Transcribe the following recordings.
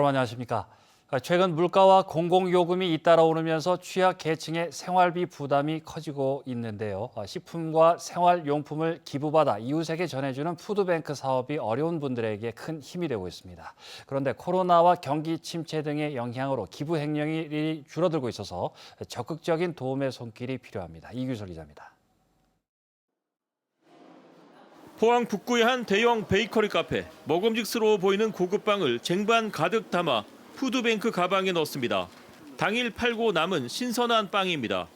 여러분 안녕하십니까. 최근 물가와 공공요금이 잇따라 오르면서 취약계층의 생활비 부담이 커지고 있는데요. 식품과 생활용품을 기부받아 이웃에게 전해주는 푸드뱅크 사업이 어려운 분들에게 큰 힘이 되고 있습니다. 그런데 코로나와 경기 침체 등의 영향으로 기부 행령이 줄어들고 있어서 적극적인 도움의 손길이 필요합니다. 이규설 기자입니다. 포항 북구의 한 대형 베이커리 카페, 먹음직스러워 보이는 고급빵을 쟁반 가득 담아 푸드뱅크 가방에 넣습니다. 당일 팔고 남은 신선한 빵입니다.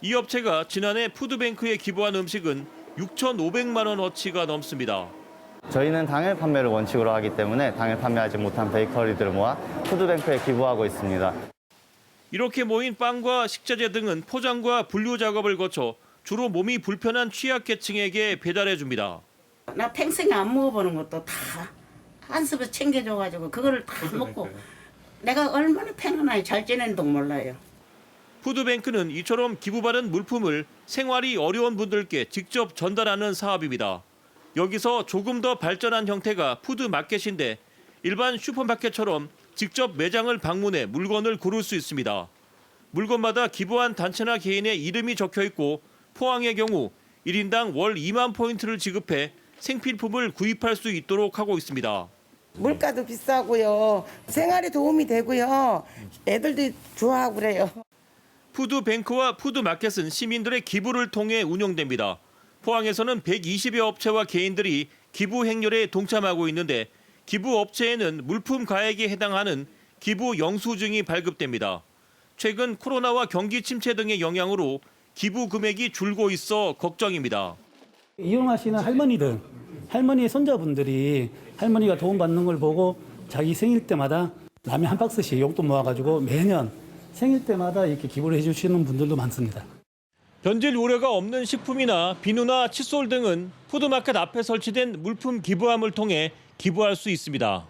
이 업체가 지난해 푸드뱅크에 기부한 음식은 6,500만 원어치가 넘습니다. 저희는 당일 판매를 원칙으로 하기 때문에 당일 판매하지 못한 베이커리들을 모아 푸드뱅크에 기부하고 있습니다. 이렇게 모인 빵과 식자재 등은 포장과 분류 작업을 거쳐 주로 몸이 불편한 취약계층에게 배달해 줍니다. 나 평생에 안 먹어보는 것도 다 한 습을 챙겨줘가지고 그거를 다 먹고 내가 얼마나 편안하게 잘 지내는지 몰라요. 푸드뱅크는 이처럼 기부받은 물품을 생활이 어려운 분들께 직접 전달하는 사업입니다. 여기서 조금 더 발전한 형태가 푸드마켓인데 일반 슈퍼마켓처럼 직접 매장을 방문해 물건을 고를 수 있습니다. 물건마다 기부한 단체나 개인의 이름이 적혀 있고 포항의 경우 1인당 월 2만 포인트를 지급해 생필품을 구입할 수 있도록 하고 있습니다. 물가도 비싸고요. 생활에 도움이 되고요. 애들도 좋아하고 그래요. 푸드뱅크와 푸드마켓은 시민들의 기부를 통해 운영됩니다. 포항에서는 120여 업체와 개인들이 기부 행렬에 동참하고 있는데 기부 업체에는 물품 가액에 해당하는 기부 영수증이 발급됩니다. 최근 코로나와 경기 침체 등의 영향으로 기부 금액이 줄고 있어 걱정입니다. 이용하시는 할머니의 손자분들이 할머니가 도움받는 걸 보고 자기 생일 때마다 라면 한 박스씩 용돈 모아가지고 매년 생일 때마다 이렇게 기부를 해주시는 분들도 많습니다. 변질 우려가 없는 식품이나 비누나 칫솔 등은 푸드마켓 앞에 설치된 물품 기부함을 통해 기부할 수 있습니다.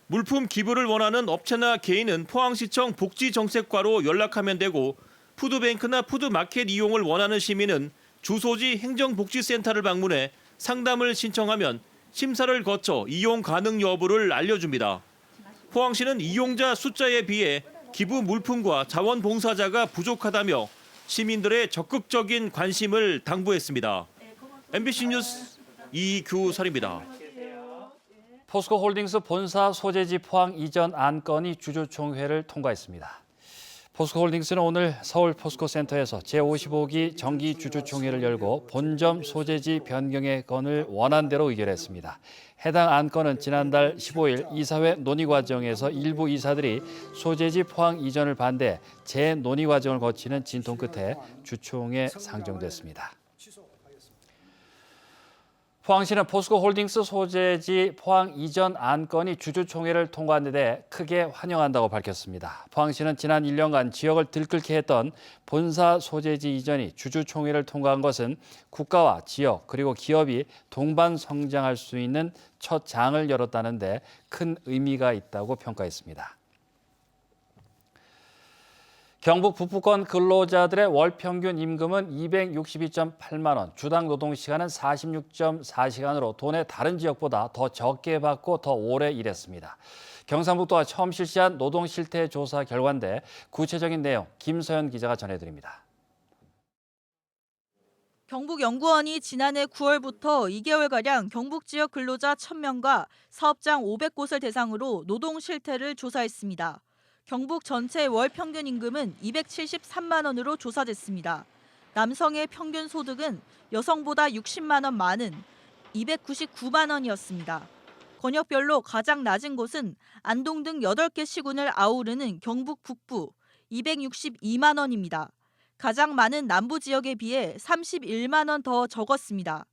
물품 기부를 원하는 업체나 개인은 포항시청 복지정책과로 연락하면 되고 푸드뱅크나 푸드마켓 이용을 원하는 시민은 주소지 행정복지센터를 방문해 상담을 신청하면 심사를 거쳐 이용 가능 여부를 알려줍니다. 포항시는 이용자 숫자에 비해 기부 물품과 자원봉사자가 부족하다며 시민들의 적극적인 관심을 당부했습니다. MBC 뉴스 이규설입니다. 포스코홀딩스 본사 소재지 포항 이전 안건이 주주총회를 통과했습니다. 포스코홀딩스는 오늘 서울 포스코센터에서 제55기 정기 주주총회를 열고 본점 소재지 변경의 건을 원안대로 의결했습니다. 해당 안건은 지난달 15일 이사회 논의 과정에서 일부 이사들이 소재지 포항 이전을 반대 재논의 과정을 거치는 진통 끝에 주총에 상정됐습니다. 포항시는 포스코홀딩스 소재지 포항 이전 안건이 주주총회를 통과한 데 크게 환영한다고 밝혔습니다. 포항시는 지난 1년간 지역을 들끓게 했던 본사 소재지 이전이 주주총회를 통과한 것은 국가와 지역 그리고 기업이 동반 성장할 수 있는 첫 장을 열었다는 데 큰 의미가 있다고 평가했습니다. 경북 북부권 근로자들의 월 평균 임금은 262.8만 원, 주당 노동시간은 46.4시간으로 도내 다른 지역보다 더 적게 받고 더 오래 일했습니다. 경상북도가 처음 실시한 노동실태조사 결과인데 구체적인 내용 김서연 기자가 전해드립니다. 경북연구원이 지난해 9월부터 2개월가량 경북 지역 근로자 1,000명과 사업장 500곳을 대상으로 노동 실태를 조사했습니다. 경북 전체 월 평균 임금은 273만 원으로 조사됐습니다. 남성의 평균 소득은 여성보다 60만 원 많은 299만 원이었습니다. 권역별로 가장 낮은 곳은 안동 등 8개 시군을 아우르는 경북 북부 262만 원입니다. 가장 많은 남부 지역에 비해 31만 원 더 적었습니다.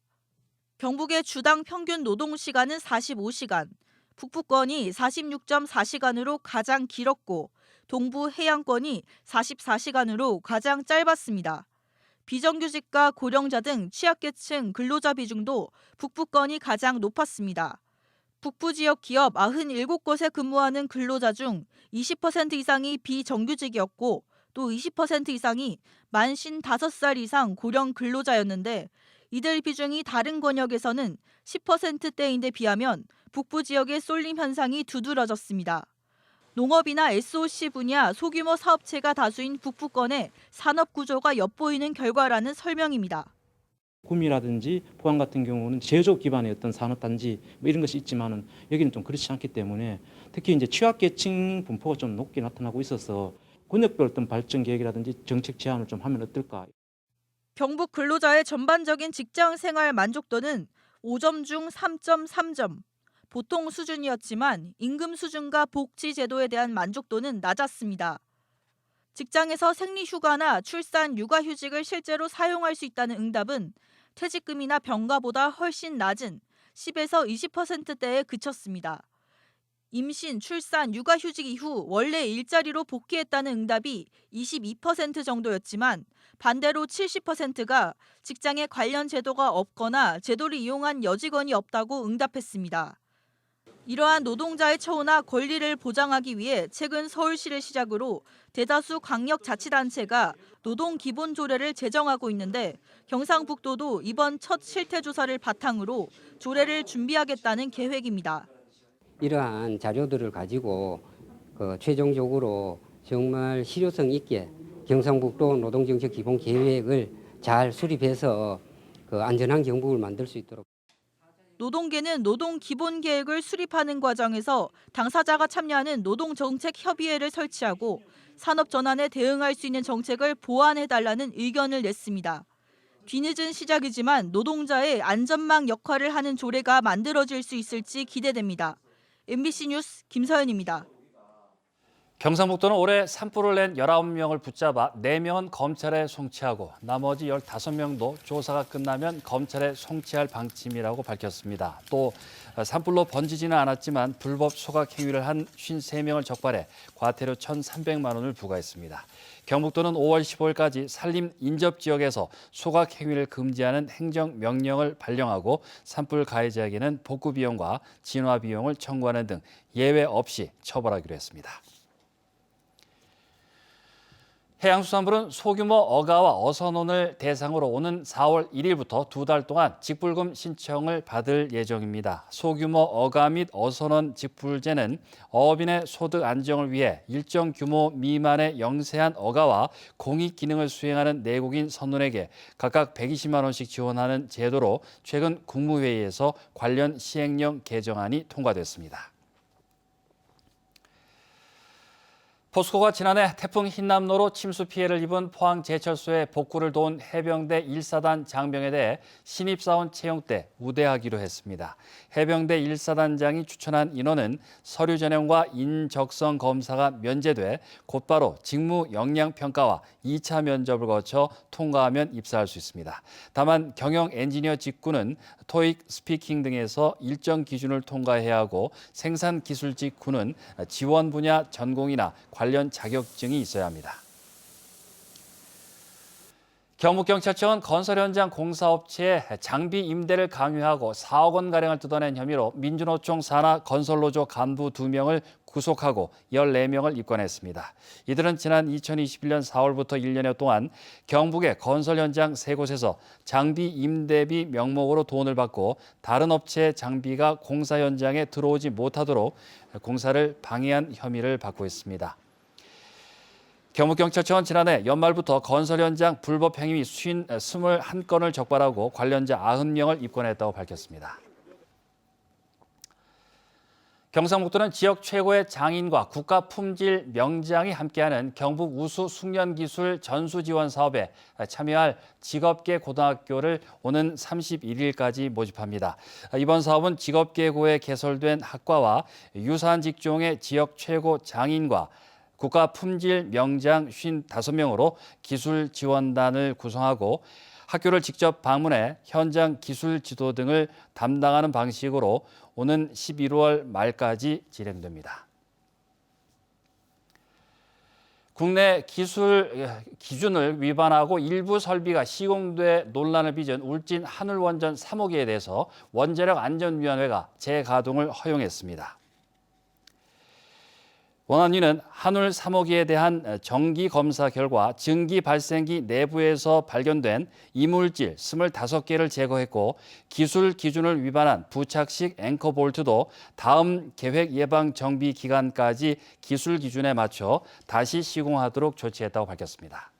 경북의 주당 평균 노동 시간은 45시간, 북부권이 46.4시간으로 가장 길었고 동부 해안권이 44시간으로 가장 짧았습니다. 비정규직과 고령자 등 취약계층 근로자 비중도 북부권이 가장 높았습니다. 북부 지역 기업 97곳에 근무하는 근로자 중 20% 이상이 비정규직이었고 또 20% 이상이 만 55살 이상 고령 근로자였는데 이들 비중이 다른 권역에서는 10%대인데 비하면 북부 지역의 쏠림 현상이 두드러졌습니다. 농업이나 SOC 분야 소규모 사업체가 다수인 북부권의 산업 구조가 엿보이는 결과라는 설명입니다. 구미라든지 포항 같은 경우는 제조업 기반의 어떤 산업단지 뭐 이런 것이 있지만은 여기는 좀 그렇지 않기 때문에 특히 이제 취약계층 분포가 좀 높게 나타나고 있어서 권역별 어떤 발전 계획이라든지 정책 제안을 좀 하면 어떨까. 경북 근로자의 전반적인 직장 생활 만족도는 5점 중 3.3점. 보통 수준이었지만 임금 수준과 복지 제도에 대한 만족도는 낮았습니다. 직장에서 생리휴가나 출산, 육아휴직을 실제로 사용할 수 있다는 응답은 퇴직금이나 병가보다 훨씬 낮은 10에서 20%대에 그쳤습니다. 임신, 출산, 육아휴직 이후 원래 일자리로 복귀했다는 응답이 22% 정도였지만 반대로 70%가 직장에 관련 제도가 없거나 제도를 이용한 여직원이 없다고 응답했습니다. 이러한 노동자의 처우나 권리를 보장하기 위해 최근 서울시를 시작으로 대다수 광역자치단체가 노동기본조례를 제정하고 있는데 경상북도도 이번 첫 실태조사를 바탕으로 조례를 준비하겠다는 계획입니다. 이러한 자료들을 가지고 최종적으로 정말 실효성 있게 경상북도 노동정책 기본 계획을 잘 수립해서 안전한 경북을 만들 수 있도록. 노동계는 노동 기본 계획을 수립하는 과정에서 당사자가 참여하는 노동정책협의회를 설치하고 산업 전환에 대응할 수 있는 정책을 보완해달라는 의견을 냈습니다. 뒤늦은 시작이지만 노동자의 안전망 역할을 하는 조례가 만들어질 수 있을지 기대됩니다. MBC 뉴스 김서연입니다. 경상북도는 올해 산불을 낸 19명을 붙잡아 4명은 검찰에 송치하고 나머지 15명도 조사가 끝나면 검찰에 송치할 방침이라고 밝혔습니다. 또 산불로 번지지는 않았지만 불법 소각 행위를 한 53명을 적발해 과태료 1,300만 원을 부과했습니다. 경북도는 5월 15일까지 산림 인접 지역에서 소각 행위를 금지하는 행정명령을 발령하고 산불 가해자에게는 복구 비용과 진화 비용을 청구하는 등 예외 없이 처벌하기로 했습니다. 해양수산부는 소규모 어가와 어선원을 대상으로 오는 4월 1일부터 2달 동안 직불금 신청을 받을 예정입니다. 소규모 어가 및 어선원 직불제는 어업인의 소득 안정을 위해 일정 규모 미만의 영세한 어가와 공익 기능을 수행하는 내국인 선원에게 각각 120만 원씩 지원하는 제도로 최근 국무회의에서 관련 시행령 개정안이 통과됐습니다. 포스코가 지난해 태풍 흰남노로 침수 피해를 입은 포항 제철소의 복구를 도운 해병대 1사단 장병에 대해 신입사원 채용 때 우대하기로 했습니다. 해병대 1사단장이 추천한 인원은 서류 전형과 인적성 검사가 면제돼 곧바로 직무 역량 평가와 2차 면접을 거쳐 통과하면 입사할 수 있습니다. 다만 경영 엔지니어 직군은 토익, 스피킹 등에서 일정 기준을 통과해야 하고 생산 기술 직군은 지원 분야 전공이나 관련 자격증이 있어야 합니다. 경북경찰청은 건설 현장 공사업체에 장비 임대를 강요하고 4억 원가량을 뜯어낸 혐의로 민주노총 산하 건설노조 간부 2명을 구속하고 14명을 입건했습니다. 이들은 지난 2021년 4월부터 1년여 동안 경북의 건설 현장 3곳에서 장비 임대비 명목으로 돈을 받고 다른 업체의 장비가 공사 현장에 들어오지 못하도록 공사를 방해한 혐의를 받고 있습니다. 경북경찰청은 지난해 연말부터 건설 현장 불법 행위 21건을 적발하고 관련자 90명을 입건했다고 밝혔습니다. 경상북도는 지역 최고의 장인과 국가 품질 명장이 함께하는 경북 우수 숙련기술 전수지원 사업에 참여할 직업계 고등학교를 오는 31일까지 모집합니다. 이번 사업은 직업계고에 개설된 학과와 유사한 직종의 지역 최고 장인과 국가 품질 명장 55명으로 기술 지원단을 구성하고 학교를 직접 방문해 현장 기술 지도 등을 담당하는 방식으로 오는 11월 말까지 진행됩니다. 국내 기술 기준을 위반하고 일부 설비가 시공돼 논란을 빚은 울진 한울원전 3호기에 대해서 원자력안전위원회가 재가동을 허용했습니다. 원안위는 한울 3호기에 대한 정기 검사 결과 증기 발생기 내부에서 발견된 이물질 25개를 제거했고 기술 기준을 위반한 부착식 앵커 볼트도 다음 계획 예방 정비 기간까지 기술 기준에 맞춰 다시 시공하도록 조치했다고 밝혔습니다.